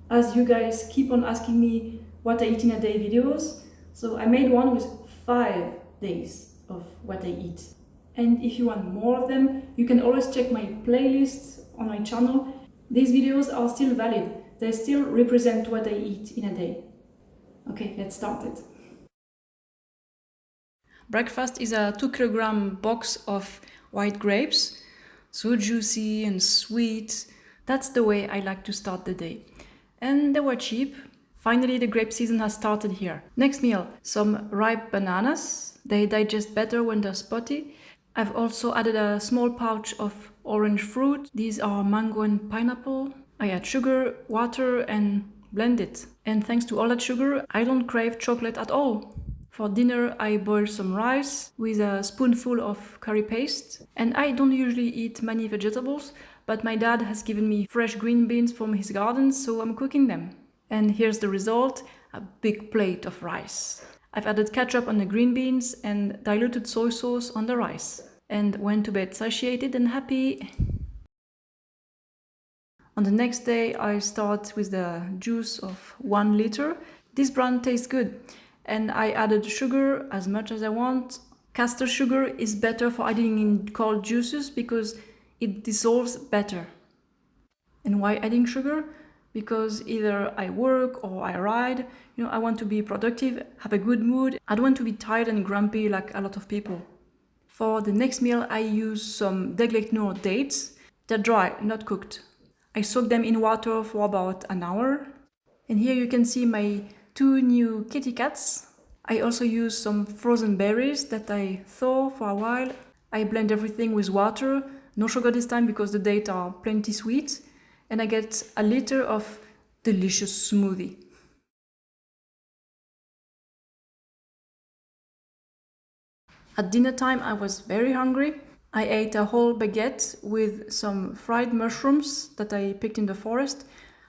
as you guys keep on asking me what I eat in a day videos. So I made one with 5 days of what I eat. And if you want more of them, you can always check my playlists on my channel. These videos are still valid. They still represent what I eat in a day. Okay, let's start it. Breakfast is a 2 kilogram box of white grapes, so juicy and sweet. That's the way I like to start the day. And they were cheap. Finally, the grape season has started here. Next meal, some ripe bananas. They digest better when they're spotty. I've also added a small pouch of orange fruit. These are mango and pineapple. I add sugar, water, and blend it. And thanks to all that sugar, I don't crave chocolate at all. For dinner, I boil some rice with a spoonful of curry paste. And I don't usually eat many vegetables, but my dad has given me fresh green beans from his garden, so I'm cooking them. And here's the result, a big plate of rice. I've added ketchup on the green beans and diluted soy sauce on the rice. And went to bed satiated and happy. On the next day, I start with the juice of 1 liter. This brand tastes good. And I added sugar as much as I want. Castor sugar is better for adding in cold juices because it dissolves better. And why adding sugar? Because either I work or I ride, I want to be productive, have a good mood. I don't want to be tired and grumpy like a lot of people. For the next meal, I use some degletnor dates. They're dry, not cooked. I soak them in water for about an hour. And here you can see my 2 new kitty cats. I also use some frozen berries that I thaw for a while. I blend everything with water, no sugar this time because the dates are plenty sweet. And I get a liter of delicious smoothie. At dinner time, I was very hungry. I ate a whole baguette with some fried mushrooms that I picked in the forest.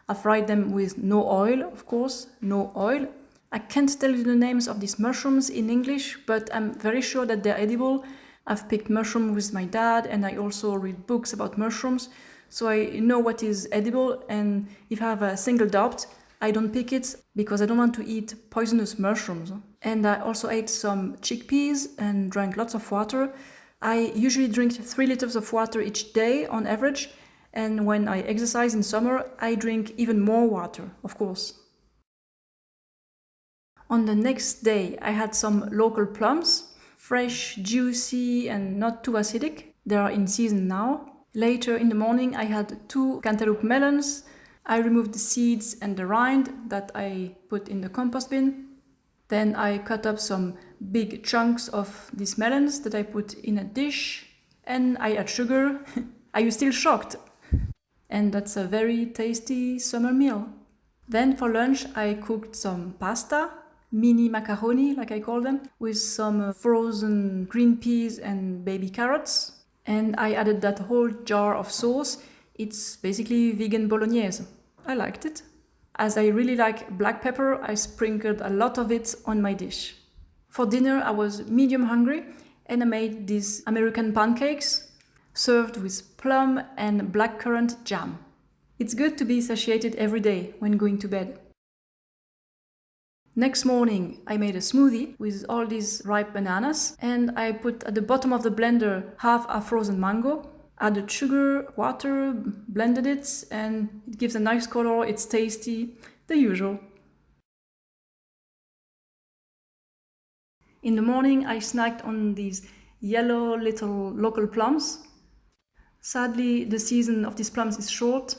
I fried them with no oil, of course, no oil. I can't tell you the names of these mushrooms in English, but I'm very sure that they're edible. I've picked mushroom with my dad, and I also read books about mushrooms, so I know what is edible, and if I have a single doubt, I don't pick it because I don't want to eat poisonous mushrooms. And I also ate some chickpeas and drank lots of water. I usually drink 3 liters of water each day on average, and when I exercise in summer, I drink even more water, of course. On the next day, I had some local plums, fresh, juicy, and not too acidic. They are in season now. Later in the morning, I had 2 cantaloupe melons. I removed the seeds and the rind that I put in the compost bin. Then I cut up some big chunks of these melons that I put in a dish, and I add sugar. Are you still shocked? And that's a very tasty summer meal. Then for lunch I cooked some pasta, mini macaroni like I call them, with some frozen green peas and baby carrots. And I added that whole jar of sauce. It's basically vegan bolognese. I liked it. As I really like black pepper, I sprinkled a lot of it on my dish. For dinner, I was medium hungry and I made these American pancakes served with plum and blackcurrant jam. It's good to be satiated every day when going to bed. Next morning, I made a smoothie with all these ripe bananas and I put at the bottom of the blender half a frozen mango. Added sugar, water, blended it, and it gives a nice color, it's tasty, the usual. In the morning, I snacked on these yellow little local plums. Sadly, the season of these plums is short.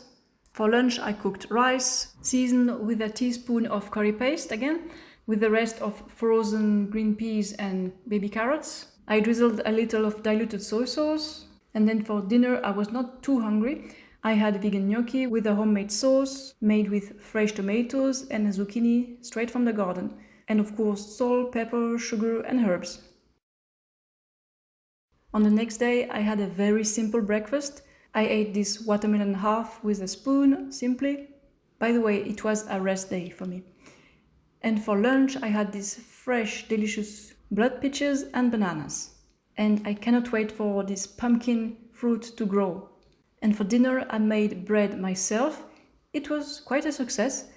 For lunch, I cooked rice, seasoned with a teaspoon of curry paste again, with the rest of frozen green peas and baby carrots. I drizzled a little of diluted soy sauce. And then for dinner, I was not too hungry. I had vegan gnocchi with a homemade sauce made with fresh tomatoes and a zucchini straight from the garden. And of course, salt, pepper, sugar, and herbs. On the next day, I had a very simple breakfast. I ate this watermelon half with a spoon, simply. By the way, it was a rest day for me. And for lunch, I had these fresh, delicious blood peaches and bananas. And I cannot wait for this pumpkin fruit to grow. And for dinner, I made bread myself. It was quite a success.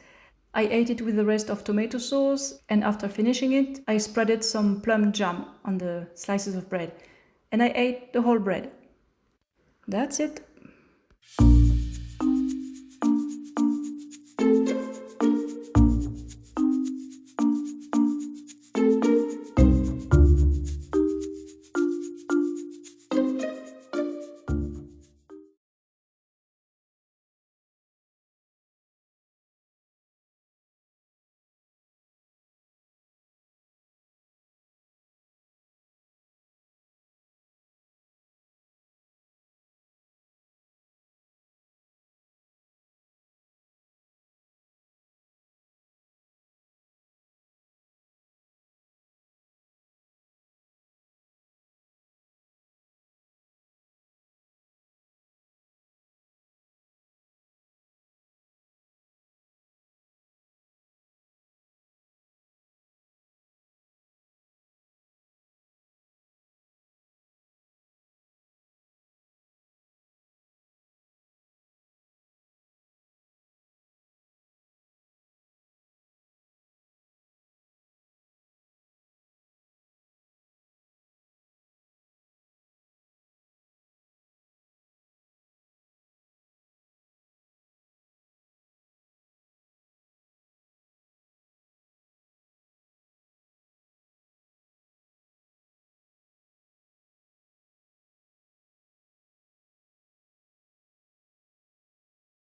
I ate it with the rest of tomato sauce, and after finishing it, I spreaded some plum jam on the slices of bread, and I ate the whole bread. That's it.